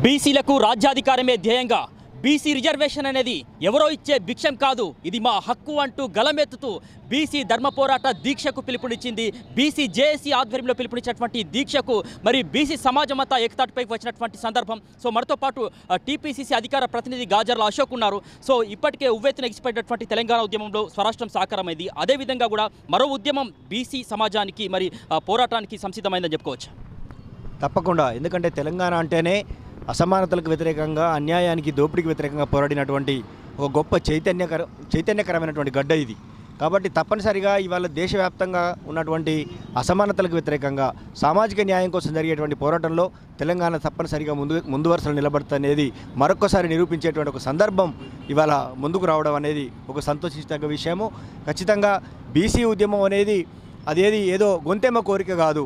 బీసీలకు రాజ్యాధికారమే ధ్యేయంగా BC reservation అనేది ఎవరో ఇచ్చే భిక్షం కాదు, ఇది మా హక్కు అంటూ గలమెత్తుతూ బీసీ ధర్మ పోరాట దీక్షకు పిలుపునిచ్చింది. బీసీ జేఏసీ ఆధ్వర్యంలో పిలుపునిచ్చినటువంటి దీక్షకు మరి బీసీ సమాజం అంతా ఏకతాటిపైకి వచ్చినటువంటి సందర్భం. సో మనతో పాటు టీపీసీసీ అధికార ప్రతినిధి గాజర్ల అశోక్ ఉన్నారు. సో ఇప్పటికే ఉవ్వెత్తున ఎగిసిపడినటువంటి తెలంగాణ ఉద్యమంలో స్వరాష్ట్రం సాకారమైంది. అదేవిధంగా కూడా మరో ఉద్యమం బీసీ సమాజానికి మరి పోరాటానికి సంసిద్ధమైందని చెప్పుకోవచ్చు. తప్పకుండా, ఎందుకంటే తెలంగాణ అంటేనే అసమానతలకు వ్యతిరేకంగా, అన్యాయానికి, దోపిడీకి వ్యతిరేకంగా పోరాడినటువంటి ఒక గొప్ప చైతన్యకరమైనటువంటి గడ్డ ఇది. కాబట్టి తప్పనిసరిగా ఇవాళ దేశవ్యాప్తంగా ఉన్నటువంటి అసమానతలకు వ్యతిరేకంగా, సామాజిక న్యాయం కోసం జరిగేటువంటి పోరాటంలో తెలంగాణ తప్పనిసరిగా ముందు వరుసలో నిలబడుతుందనేది మరొక్కసారి నిరూపించేటువంటి ఒక సందర్భం ఇవాళ ముందుకు రావడం అనేది ఒక సంతోషించదగ్గ విషయము. ఖచ్చితంగా బీసీ ఉద్యమం అనేది అదేది ఏదో గొంతెమ్మ కోరిక కాదు.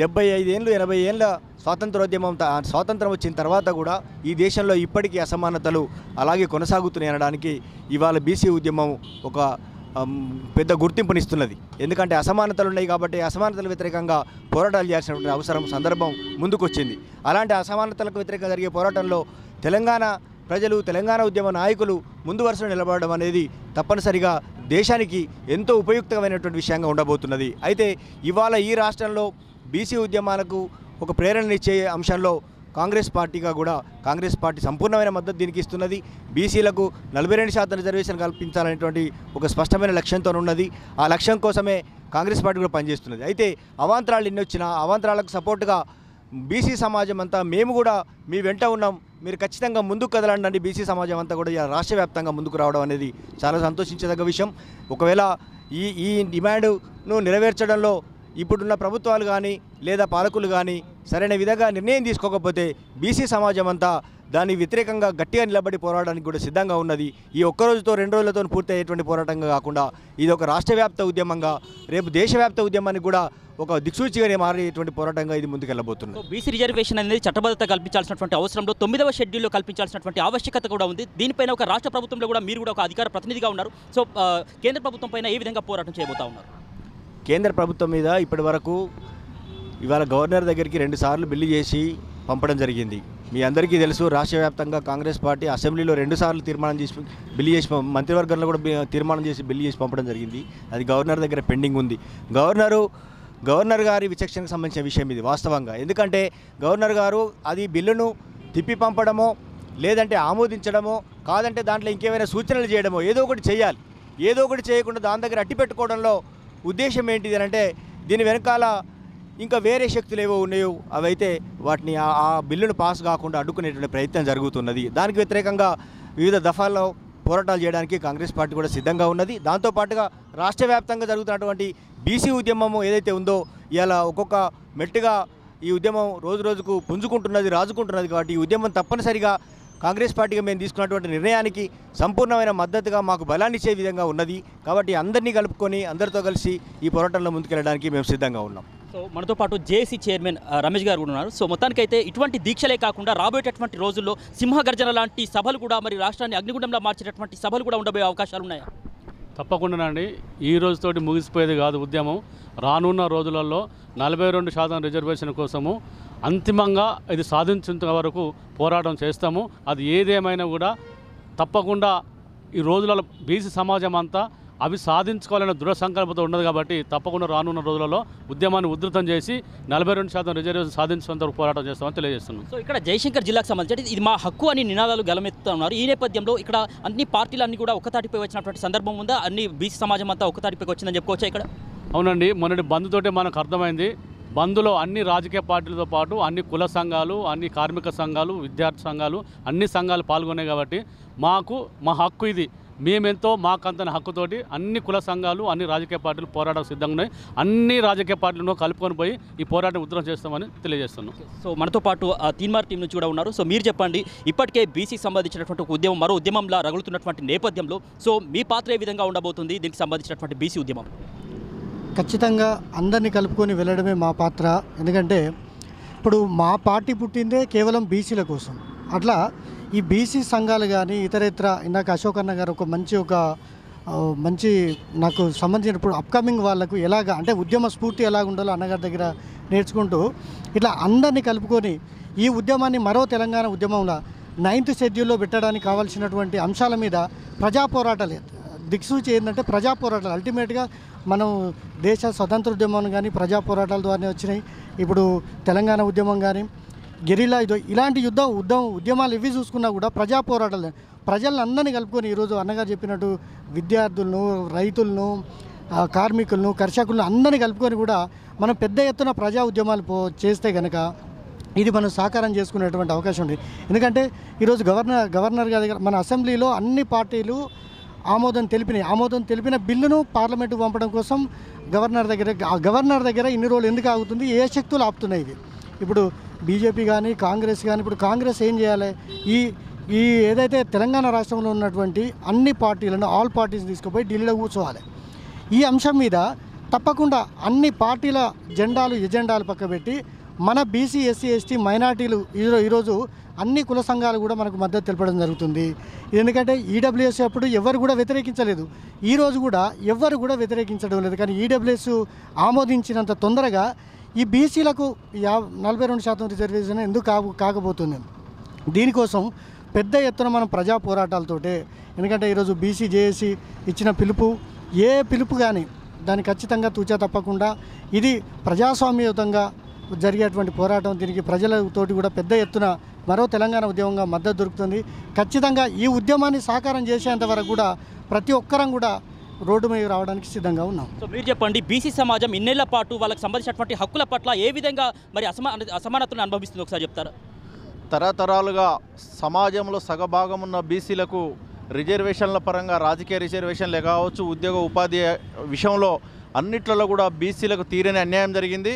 75 ఏళ్ళు 80 ఏళ్ళ స్వాతంత్రం వచ్చిన తర్వాత కూడా ఈ దేశంలో ఇప్పటికీ అసమానతలు అలాగే కొనసాగుతున్నాయి అనడానికి ఇవాళ బీసీ ఉద్యమం ఒక పెద్ద గుర్తింపునిస్తున్నది. ఎందుకంటే అసమానతలు ఉన్నాయి కాబట్టి అసమానతల వ్యతిరేకంగా పోరాటాలు చేయాల్సినటువంటి అవసరం, సందర్భం ముందుకొచ్చింది. అలాంటి అసమానతలకు వ్యతిరేకంగా జరిగే పోరాటంలో తెలంగాణ ప్రజలు, తెలంగాణ ఉద్యమ నాయకులు ముందు వరుసలో నిలబడడం అనేది తప్పనిసరిగా దేశానికి ఎంతో ఉపయుక్తమైనటువంటి విషయంగా ఉండబోతున్నది. అయితే ఇవాళ ఈ రాష్ట్రంలో బీసీ ఉద్యమాలకు ఒక ప్రేరణనిచ్చే అంశంలో కాంగ్రెస్ పార్టీ సంపూర్ణమైన మద్దతు దీనికి ఇస్తున్నది. బీసీలకు 42% రిజర్వేషన్ కల్పించాలనేటువంటి ఒక స్పష్టమైన లక్ష్యంతో ఉన్నది. ఆ లక్ష్యం కోసమే కాంగ్రెస్ పార్టీ కూడా పనిచేస్తున్నది. అయితే అవాంతరాలు ఎన్ని వచ్చినా అవాంతరాలకు సపోర్టుగా బీసీ సమాజం అంతా మేము కూడా మీ వెంట ఉన్నాం, మీరు ఖచ్చితంగా ముందుకు కదలండి, బీసీ సమాజం అంతా కూడా రాష్ట్ర వ్యాప్తంగా ముందుకు రావడం అనేది చాలా సంతోషించదగ్గ విషయం. ఒకవేళ ఈ డిమాండ్ను నెరవేర్చడంలో ఇప్పుడున్న ప్రభుత్వాలు కానీ లేదా పాలకులు కానీ సరైన విధంగా నిర్ణయం తీసుకోకపోతే బీసీ సమాజం అంతా దాని వ్యతిరేకంగా గట్టిగా నిలబడి పోరాడడానికి కూడా సిద్ధంగా ఉన్నది. ఈ ఒక్కరోజుతో 2 రోజులతో పూర్తి అయ్యేటువంటి పోరాటంగా కాకుండా ఇది ఒక రాష్ట్రవ్యాప్త ఉద్యమంగా, రేపు దేశవ్యాప్త ఉద్యమానికి కూడా ఒక దిక్సూచిగా మారేటువంటి పోరాటంగా ఇది ముందుకెళ్ళబోతుంది. బీసీ రిజర్వేషన్ అనేది చట్టబద్ధత కల్పించాల్సినటువంటి అవసరంలో 9వ షెడ్యూల్లో కల్పించాల్సినటువంటి ఆవశ్యకత కూడా ఉంది. దీనిపైన ఒక రాష్ట్ర ప్రభుత్వంలో కూడా మీరు కూడా ఒక అధికార ప్రతినిధిగా ఉన్నారు. సో కేంద్ర ప్రభుత్వం పైన ఏ విధంగా పోరాటం చేయబోతా ఉన్నారు? కేంద్ర ప్రభుత్వం మీద ఇప్పటి వరకు ఇవాళ గవర్నర్ దగ్గరికి 2 సార్లు బిల్లు చేసి పంపడం జరిగింది. మీ అందరికీ తెలుసు, రాష్ట్ర వ్యాప్తంగా కాంగ్రెస్ పార్టీ అసెంబ్లీలో 2 సార్లు తీర్మానం చేసి బిల్లు చేసి, మంత్రివర్గంలో కూడా తీర్మానం చేసి బిల్లు చేసి పంపడం జరిగింది. అది గవర్నర్ దగ్గర పెండింగ్ ఉంది. గవర్నర్ గారి విచక్షణకు సంబంధించిన విషయం ఇది వాస్తవంగా. ఎందుకంటే గవర్నర్ గారు అది బిల్లును తిప్పి పంపడమో లేదంటే ఆమోదించడమో కాదంటే దాంట్లో ఇంకేమైనా సూచనలు చేయడమో ఏదో ఒకటి చేయాలి. ఏదో ఒకటి చేయకుండా దాని దగ్గర అట్టి పెట్టుకోవడంలో ఉద్దేశం ఏంటిది అంటే దీని వెనకాల ఇంకా వేరే శక్తులు ఏవో ఉన్నాయో అవైతే వాటిని ఆ బిల్లును పాస్ కాకుండా అడ్డుకునేటువంటి ప్రయత్నం జరుగుతున్నది. దానికి వ్యతిరేకంగా వివిధ దఫాల్లో పోరాటాలు చేయడానికి కాంగ్రెస్ పార్టీ కూడా సిద్ధంగా ఉన్నది. దాంతోపాటుగా రాష్ట్ర వ్యాప్తంగా జరుగుతున్నటువంటి బీసీ ఉద్యమము ఏదైతే ఉందో ఇలా ఒక్కొక్క మెట్టుగా ఈ ఉద్యమం రోజు రోజుకు పుంజుకుంటున్నది, రాజుకుంటున్నది. కాబట్టి ఈ ఉద్యమం తప్పనిసరిగా కాంగ్రెస్ పార్టీగా మేము తీసుకున్నటువంటి నిర్ణయానికి సంపూర్ణమైన మద్దతుగా మాకు బలాన్ని ఇచ్చే విధంగా ఉన్నది. కాబట్టి అందరినీ కలుపుకొని అందరితో కలిసి ఈ పోరాటంలో ముందుకెళ్ళడానికి మేము సిద్ధంగా ఉన్నాం. సో మనతో పాటు జేఏసీ చైర్మన్ రమేష్ గారు కూడా ఉన్నారు. సో మొత్తానికైతే ఇటువంటి దీక్షలే కాకుండా రాబోయేటటువంటి రోజుల్లో సింహగర్జన లాంటి సభలు కూడా, మరి రాష్ట్రాన్ని అగ్నిగుండంలో మార్చేటటువంటి సభలు కూడా ఉండబోయే అవకాశాలు ఉన్నాయా? తప్పకుండానండి. ఈ రోజుతోటి ముగిసిపోయేది కాదు ఉద్యమం. రానున్న రోజులలో 42% రిజర్వేషన్ కోసము అంతిమంగా ఇది సాధించేంత వరకు పోరాటం చేస్తాము. అది ఏదేమైనా కూడా తప్పకుండా ఈ రోజులలో బీసీ సమాజం అంతా అవి సాధించుకోవాలనే దృఢ సంకల్పంతో ఉన్నది. కాబట్టి తప్పకుండా రానున్న రోజులలో ఉద్యమాన్ని ఉధృతం చేసి 42% రిజర్వేషన్ సాధించేంత వరకు పోరాటం చేస్తామని తెలియజేస్తున్నాం. సో ఇక్కడ జయశంకర్ జిల్లాకు సంబంధించి ఇది మా హక్కు అని నినాదాలు గలమెత్తుతున్నారు. ఈ నేపథ్యంలో ఇక్కడ అన్ని పార్టీలన్నీ కూడా ఒకతాటిపై వచ్చినటువంటి సందర్భం ఉందా? అన్ని బీసీ సమాజం అంతా ఒకతాటిపైకి వచ్చిందని చెప్పుకోవచ్చా ఇక్కడ? అవునండి, మొన్నటి బంద్ తోటే మనకు అర్థమైంది. బంద్లో అన్ని రాజకీయ పార్టీలతో పాటు అన్ని కుల సంఘాలు, అన్ని కార్మిక సంఘాలు, విద్యార్థి సంఘాలు, అన్ని సంఘాలు పాల్గొన్నాయి. కాబట్టి మా హక్కు ఇది, మేమెంతో మాకంతన హక్కుతోటి అన్ని కుల సంఘాలు, అన్ని రాజకీయ పార్టీలు పోరాటం సిద్ధంగా ఉన్నాయి. అన్ని రాజకీయ పార్టీలను కలుపుకొని పోయి ఈ పోరాటం ఉధృతం చేస్తామని తెలియజేస్తున్నాం. సో మనతో పాటు తీన్మార్ టీం నుంచి కూడా ఉన్నారు. సో మీరు చెప్పండి, ఇప్పటికే బీసీకి సంబంధించినటువంటి ఒక ఉద్యమం మరో ఉద్యమంలా రగులుతున్నటువంటి నేపథ్యంలో సో మీ పాత్ర ఏ విధంగా ఉండబోతుంది దీనికి సంబంధించినటువంటి బీసీ ఉద్యమం? ఖచ్చితంగా అందరినీ కలుపుకొని వెళ్ళడమే మా పాత్ర. ఎందుకంటే ఇప్పుడు మా పార్టీ పుట్టిందే కేవలం బీసీల కోసం. అట్లా ఈ బీసీ సంఘాలు కానీ ఇతరేతర, ఇందాక అశోక్ అన్న గారు ఒక మంచి మంచి నాకు సంబంధించిన ఇప్పుడు అప్కమింగ్ వాళ్ళకు ఎలాగ అంటే ఉద్యమ స్ఫూర్తి ఎలాగ ఉండాలో అన్నగారి దగ్గర నేర్చుకుంటూ ఇట్లా అందరినీ కలుపుకొని ఈ ఉద్యమాన్ని మరో తెలంగాణ ఉద్యమంలో 9th షెడ్యూల్లో పెట్టడానికి కావాల్సినటువంటి అంశాల మీద ప్రజా పోరాటాలు దిక్సూచి ఏంటంటే ప్రజా పోరాటాలు అల్టిమేట్గా మనం దేశ స్వతంత్ర ఉద్యమం కానీ ప్రజా పోరాటాల ద్వారానే వచ్చినాయి. ఇప్పుడు తెలంగాణ ఉద్యమం కానీ గెరిల్లా ఇలాంటి ఉద్యమాలు ఇవి చూసుకున్నా కూడా ప్రజా పోరాటాలు ప్రజలను అందరినీ కలుపుకొని ఈరోజు అన్నగారు చెప్పినట్టు విద్యార్థులను, రైతులను, కార్మికులను, కర్షకులను అందరినీ కలుపుకొని కూడా మనం పెద్ద ఎత్తున ప్రజా ఉద్యమాలు చేస్తే కనుక ఇది మనం సాకారం చేసుకునేటువంటి అవకాశం ఉంది. ఎందుకంటే ఈరోజు గవర్నర్ గారి దగ్గర మన అసెంబ్లీలో అన్ని పార్టీలు ఆమోదం తెలిపిన బిల్లును పార్లమెంటుకు పంపడం కోసం గవర్నర్ దగ్గర ఇన్ని రోజులు ఎందుకు ఆగుతుంది, ఏ శక్తులు ఆపుతున్నాయి ఇది? ఇప్పుడు బీజేపీ కానీ కాంగ్రెస్ కానీ ఇప్పుడు కాంగ్రెస్ ఏం చేయాలి, ఈ ఏదైతే తెలంగాణ రాష్ట్రంలో ఉన్నటువంటి అన్ని పార్టీలను ఆల్ పార్టీస్ తీసుకుపోయి ఢిల్లీలో కూర్చోవాలి. ఈ అంశం మీద తప్పకుండా అన్ని పార్టీల ఎజెండాలు పక్కబెట్టి మన బీసీ, ఎస్సీ, ఎస్టీ, మైనార్టీలు ఈరోజు అన్ని కుల సంఘాలు కూడా మనకు మద్దతు తెలపడం జరుగుతుంది. ఎందుకంటే ఈడబ్ల్యూఎస్ అప్పుడు ఎవరు కూడా వ్యతిరేకించలేదు, ఈరోజు కూడా ఎవరు కూడా వ్యతిరేకించడం లేదు. కానీ ఈడబ్ల్యూఎస్ ఆమోదించినంత తొందరగా ఈ బీసీలకు 42% రిజర్వేషన్ ఎందుకు కాకపోతుంది? దీనికోసం పెద్ద ఎత్తున మనం ప్రజా పోరాటాలతోటే, ఎందుకంటే ఈరోజు బీసీ జేఏసీ ఇచ్చిన ఏ పిలుపు కానీ దాన్ని ఖచ్చితంగా తూచా తప్పకుండా ఇది ప్రజాస్వామ్యయుతంగా జరిగేటువంటి పోరాటం. దీనికి ప్రజలతోటి కూడా పెద్ద ఎత్తున మరో తెలంగాణ ఉద్యమంగా మద్దతు దొరుకుతుంది. ఖచ్చితంగా ఈ ఉద్యమాన్ని సాకారం చేసేంత వరకు కూడా ప్రతి ఒక్కరం కూడా రోడ్డు మీద రావడానికి సిద్ధంగా ఉన్నాం. సో మీరు చెప్పండి, బీసీ సమాజం ఇన్నేళ్ల పాటు వాళ్ళకి సంబంధించినటువంటి హక్కుల పట్ల ఏ విధంగా మరి అసమానతను అనుభవిస్తుంది ఒకసారి చెప్తారా? తరతరాలుగా సమాజంలో సగభాగం ఉన్న బీసీలకు రిజర్వేషన్ల పరంగా రాజకీయ రిజర్వేషన్లే కావచ్చు, ఉద్యోగ ఉపాధి విషయంలో అన్నిట్లలో కూడా బీసీలకు తీరని అన్యాయం జరిగింది.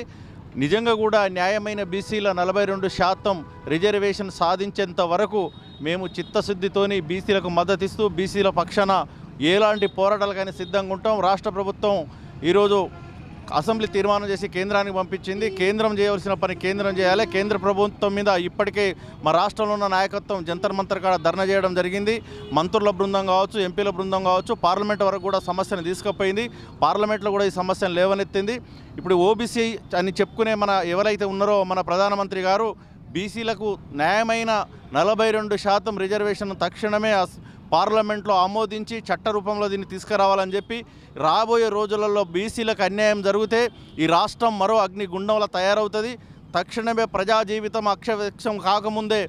నిజంగా కూడా న్యాయమైన బీసీల 42% రిజర్వేషన్ సాధించేంత వరకు మేము చిత్తశుద్ధితోని బీసీలకు మద్దతిస్తూ బీసీల పక్షాన ఎలాంటి పోరాటాలకైనా సిద్ధంగా ఉంటాం. రాష్ట్ర ప్రభుత్వం ఈరోజు అసెంబ్లీ తీర్మానం చేసి కేంద్రానికి పంపించింది. కేంద్రం చేయవలసిన పని కేంద్రం చేయాలి. కేంద్ర ప్రభుత్వం మీద ఇప్పటికే మా రాష్ట్రంలో ఉన్న నాయకత్వం జంతర్ మంతర్ కాడ ధర్నా చేయడం జరిగింది. మంత్రుల బృందం కావచ్చు, ఎంపీల బృందం కావచ్చు, పార్లమెంట్ వరకు కూడా సమస్యను తీసుకుపోయింది. పార్లమెంట్లో కూడా ఈ సమస్యను లేవనెత్తింది. ఇప్పుడు ఓబీసీ అని చెప్పుకునే ఎవరైతే ఉన్నారో మన ప్రధానమంత్రి గారు బీసీలకు న్యాయమైన 42% రిజర్వేషన్ తక్షణమే పార్లమెంట్లో ఆమోదించి చట్ట రూపంలో దీన్ని తీసుకురావాలని చెప్పి రాబోయే రోజులలో బీసీలకు అన్యాయం జరిగితే ఈ రాష్ట్రం మరో అగ్నిగుండంలా తయారవుతుంది. తక్షణమే ప్రజా జీవితం అక్షవ్యక్షం కాకముందే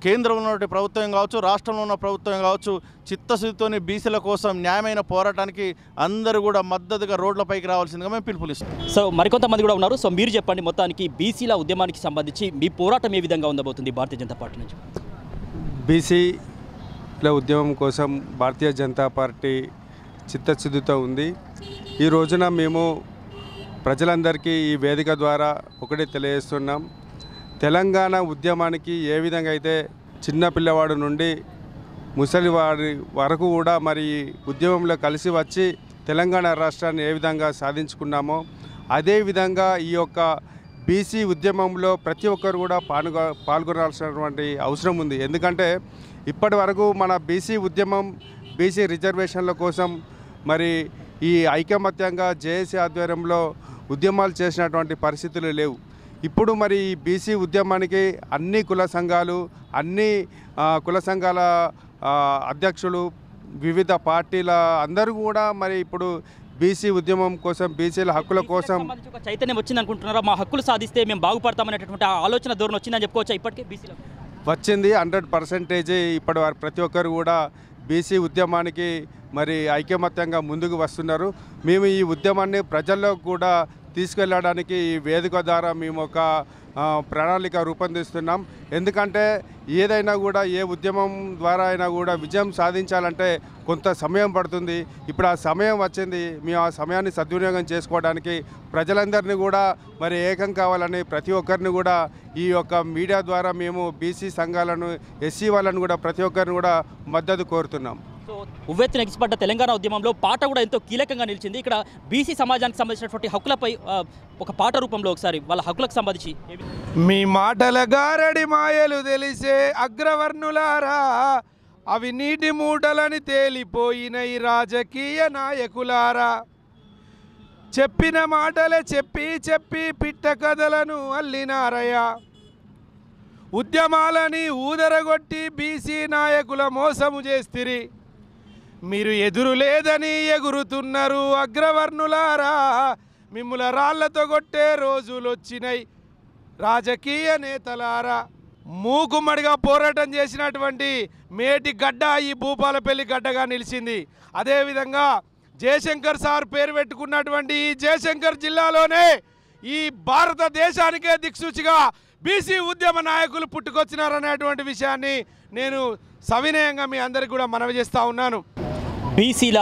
కేంద్రంలో ఉన్న ప్రభుత్వం కావచ్చు, రాష్ట్రంలో ఉన్న ప్రభుత్వం కావచ్చు చిత్తశుద్ధితోని బీసీల కోసం న్యాయమైన పోరాటానికి అందరూ కూడా మద్దతుగా రోడ్లపైకి రావాల్సిందిగా మేము పిలుపునిస్తాం. సో మరికొంతమంది కూడా ఉన్నారు. సో మీరు చెప్పండి, మొత్తానికి బీసీల ఉద్యమానికి సంబంధించి మీ పోరాటం ఏ విధంగా ఉండబోతుంది భారతీయ జనతా పార్టీ నుంచి? బీసీల ఉద్యమం కోసం భారతీయ జనతా పార్టీ చిత్తశుద్ధితో ఉంది. ఈ రోజున మేము ప్రజలందరికీ ఈ వేదిక ద్వారా ఒకటే తెలియజేస్తున్నాం. తెలంగాణ ఉద్యమానికి ఏ విధంగా అయితే చిన్న పిల్లవాడు నుండి ముసలివాడి వరకు కూడా మరి ఉద్యమంలో కలిసి వచ్చి తెలంగాణ రాష్ట్రాన్ని ఏ విధంగా సాధించుకున్నామో అదేవిధంగా ఈ యొక్క బీసీ ఉద్యమంలో ప్రతి ఒక్కరు కూడా పాల్గొనాల్సినటువంటి అవసరం ఉంది. ఎందుకంటే ఇప్పటి వరకు మన బీసీ ఉద్యమం బీసీ రిజర్వేషన్ల కోసం మరి ఈ ఐకమత్యంగా జేఏసీ ఆధ్వర్యంలో ఉద్యమాలు చేసినటువంటి పరిస్థితులు లేవు. ఇప్పుడు మరి ఈ బీసీ ఉద్యమానికి అన్ని కుల సంఘాలు, అన్ని కుల సంఘాల అధ్యక్షులు, వివిధ పార్టీల అందరూ కూడా మరి ఇప్పుడు బీసీ ఉద్యమం కోసం, బీసీల హక్కుల కోసం చైతన్యం వచ్చింది అనుకుంటున్నారా? మా హక్కులు సాధిస్తే మేము బాగుపడతామనేటటువంటి ఆలోచన ధోరణి వచ్చిందని చెప్పుకోవచ్చా? ఇప్పటికే బీసీలో వచ్చింది 100%. ఇప్పటి వారు ప్రతి ఒక్కరు కూడా బీసీ ఉద్యమానికి మరి ఐకమత్యంగా ముందుకు వస్తున్నారు. మేము ఈ ఉద్యమాన్ని ప్రజల్లో కూడా తీసుకెళ్ళడానికి ఈ వేదిక ద్వారా మేము ఒక ప్రణాళిక రూపొందిస్తున్నాం. ఎందుకంటే ఏదైనా కూడా ఏ ఉద్యమం ద్వారా అయినా కూడా విజయం సాధించాలంటే కొంత సమయం పడుతుంది. ఇప్పుడు ఆ సమయం వచ్చింది. మేము ఆ సమయాన్ని సద్వినియోగం చేసుకోవడానికి ప్రజలందరినీ కూడా మరి ఏకం కావాలని ప్రతి ఒక్కరిని కూడా ఈ యొక్క మీడియా ద్వారా మేము బీసీ సంఘాలను, ఎస్సీ వాళ్ళను కూడా ప్రతి ఒక్కరిని కూడా మద్దతు కోరుతున్నాం. సో ఉవ్వెత్తున ఎగిసిపడ్డ తెలంగాణ ఉద్యమంలో పాట కూడా ఎంతో కీలకంగా నిలిచింది. ఇక్కడ బీసీ సమాజానికి సంబంధించినటువంటి హక్కులపై ఒక పాట రూపంలో ఒకసారి వాళ్ళ హక్కులకు సంబంధించి మీ మాటల గారడి మాయలు తెలిసే అగ్రవర్ణులారా అవి నీటి మూటలని తేలిపోయిన ఈ రాజకీయ నాయకులారా, చెప్పిన మాటలే చెప్పి చెప్పి పిట్ట కథలను అల్లినారయ్యా. ఉద్యమాలని ఊదరగొట్టి బీసీ నాయకుల మోసము చేస్తిరి. మీరు ఎదురు లేదని ఎగురుతున్నారు అగ్రవర్ణులారా. మిమ్ముల రాళ్లతో కొట్టే రోజులు వచ్చినాయి రాజకీయ నేతలారా. మూకుమ్మడిగా పోరాటం చేసినటువంటి మేటి గడ్డ ఈ భూపాలపల్లి గడ్డగా నిలిచింది. అదేవిధంగా జయశంకర్ సార్ పేరు పెట్టుకున్నటువంటి ఈ జయశంకర్ జిల్లాలోనే ఈ భారతదేశానికే దిక్సూచిగా బీసీ ఉద్యమ నాయకులు పుట్టుకొచ్చినారనేటువంటి విషయాన్ని నేను సవినయంగా మీ అందరికీ కూడా మనవి చేస్తూ ఉన్నాను. బీసీల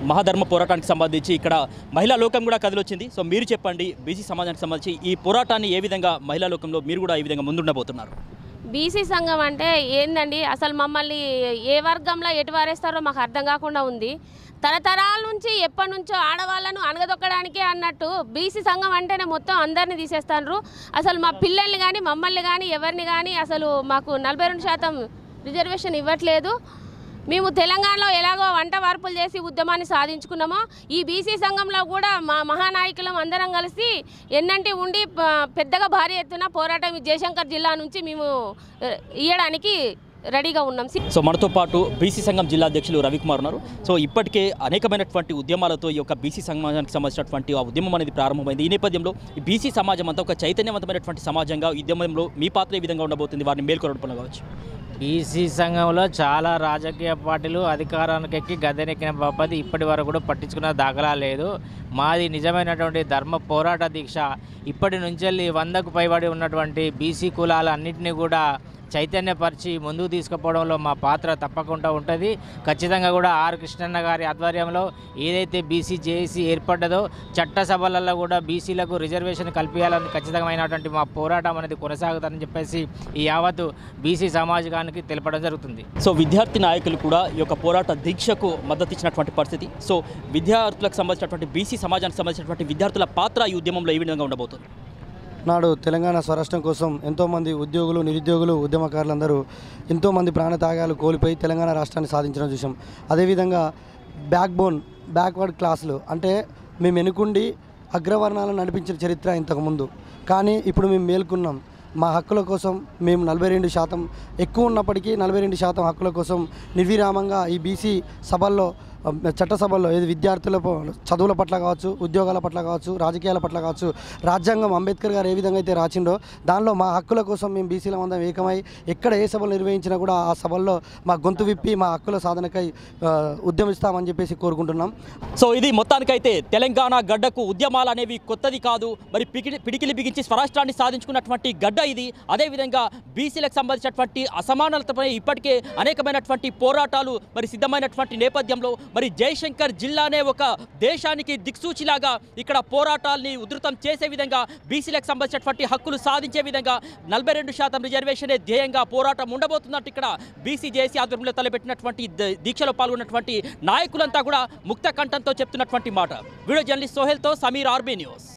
మహాధర్మ పోరాటానికి సంబంధించి ఇక్కడ మహిళా లోకం కూడా కదిలొచ్చింది. సో మీరు చెప్పండి, బీసీ సమాజానికి సంబంధించి ఈ పోరాటాన్ని ఏ విధంగా మహిళా లోకంలో మీరు కూడా ఈ విధంగా ముందుండబోతున్నారు? బీసీ సంఘం అంటే ఏందండి, అసలు మమ్మల్ని ఏ వర్గంలో ఎటు వారేస్తారో మాకు అర్థం కాకుండా ఉంది. తరతరాల నుంచి ఎప్పటి నుంచో ఆడవాళ్ళను అనగదొక్కడానికే అన్నట్టు బీసీ సంఘం అంటేనే మొత్తం అందరినీ తీసేస్తారు. అసలు మా పిల్లల్ని కానీ మమ్మల్ని కానీ ఎవరిని కానీ అసలు మాకు 42% రిజర్వేషన్ ఇవ్వట్లేదు. మేము తెలంగాణలో ఎలాగో వంట వార్పులు చేసి ఉద్యమాన్ని సాధించుకున్నామో ఈ బీసీ సంఘంలో కూడా మా మహానాయకులం అందరం కలిసి ఎన్నంటి ఉండి పెద్దగా భారీ ఎత్తున పోరాటం జయశంకర్ జిల్లా నుంచి మేము ఇవ్వడానికి రెడీగా ఉన్నాం. సో మనతో పాటు బీసీ సంఘం జిల్లా అధ్యక్షులు రవికుమార్ ఉన్నారు. సో ఇప్పటికే అనేకమైనటువంటి ఉద్యమాలతో ఈ యొక్క బీసీ సమాజానికి సంబంధించినటువంటి ఆ ఉద్యమం అనేది ప్రారంభమైంది. ఈ నేపథ్యంలో ఈ బీసీ సమాజం అంతా ఒక చైతన్యవంతమైనటువంటి సమాజంగా ఉద్యమంలో మీ పాత్ర ఏ విధంగా ఉండబోతుంది, వారిని మేల్కొనడం కావచ్చు? బీసీ సంఘంలో చాలా రాజకీయ పార్టీలు అధికారానికి ఎక్కి గద్దెనెక్కిన బాపది ఇప్పటి వరకు కూడా పట్టించుకున్న దాఖలా లేదు. మాది నిజమైనటువంటి ధర్మ పోరాట దీక్ష. ఇప్పటి నుంచి 100కు పైబడి ఉన్నటువంటి బీసీ కులాలన్నింటినీ కూడా చైతన్యపరిచి ముందుకు తీసుకుపోవడంలో మా పాత్ర తప్పకుండా ఉంటుంది. ఖచ్చితంగా కూడా ఆర్ కృష్ణన్న గారి ఆధ్వర్యంలో ఏదైతే బీసీ జేఏసీ ఏర్పడ్డదో చట్టసభలలో కూడా బీసీలకు రిజర్వేషన్ కల్పించాలని ఖచ్చితమైనటువంటి మా పోరాటం అనేది కొనసాగుతుందని చెప్పేసి ఈ యావత్తు బీసీ సమాజానికి తెలపడం జరుగుతుంది. సో విద్యార్థి నాయకులు కూడా ఈ యొక్క పోరాట దీక్షకు మద్దతు ఇచ్చినటువంటి పరిస్థితి. సో విద్యార్థులకు సంబంధించినటువంటి బీసీ సమాజానికి సంబంధించినటువంటి విద్యార్థుల పాత్ర ఈ ఉద్యమంలో ఏ విధంగా ఉండబోతుంది? నాడు తెలంగాణ స్వరాష్ట్రం కోసం ఎంతోమంది ఉద్యోగులు, నిరుద్యోగులు, ఉద్యమకారులందరూ ఎంతోమంది ప్రాణత్యాగాలు కోల్పోయి తెలంగాణ రాష్ట్రాన్ని సాధించడం చూసాం. అదేవిధంగా బ్యాక్వర్డ్ క్లాసులు అంటే మేము వెనుకుండి అగ్రవర్ణాలను నడిపించిన చరిత్ర ఇంతకుముందు. కానీ ఇప్పుడు మేము మేల్కొన్నాం. మా హక్కుల కోసం మేము 42% ఎక్కువ ఉన్నప్పటికీ 42% హక్కుల కోసం నిర్విరామంగా ఈ బీసీ సభల్లో, చట్టసభల్లో ఏది విద్యార్థుల చదువుల పట్ల కావచ్చు, ఉద్యోగాల పట్ల కావచ్చు, రాజకీయాల పట్ల కావచ్చు, రాజ్యాంగం అంబేద్కర్ గారు ఏ విధంగా అయితే రాసిండో దానిలో మా హక్కుల కోసం మేము బీసీల మందం ఏకమై ఎక్కడ ఏ సభలు నిర్వహించినా కూడా ఆ సభల్లో మా గొంతు విప్పి మా హక్కుల సాధనకై ఉద్యమిస్తామని చెప్పేసి కోరుకుంటున్నాం. సో ఇది మొత్తానికైతే తెలంగాణ గడ్డకు ఉద్యమాలు అనేవి కొత్తది కాదు. మరి పిడికిలి బిగించి స్వరాష్ట్రాన్ని సాధించుకున్నటువంటి గడ్డ ఇది. అదేవిధంగా బీసీలకు సంబంధించినటువంటి అసమానతపై ఇప్పటికే అనేకమైనటువంటి పోరాటాలు మరి సిద్ధమైనటువంటి నేపథ్యంలో మరి జయశంకర్ జిల్లానే ఒక దేశానికి దిక్సూచిలాగా ఇక్కడ పోరాటాల్ని ఉధృతం చేసే విధంగా బీసీలకు సంబంధించినటువంటి హక్కులు సాధించే విధంగా 42% రిజర్వేషనే ధ్యేయంగా పోరాటం ఉండబోతున్నట్టు ఇక్కడ బీసీ జేఏసీ ఆధ్వర్యంలో తలపెట్టినటువంటి దీక్షలో పాల్గొన్నటువంటి నాయకులంతా కూడా ముక్త కంఠంతో చెప్తున్నటువంటి మాట. వీడియో జర్నలిస్ట్ సోహెల్తో సమీర్, ఆర్బీ న్యూస్.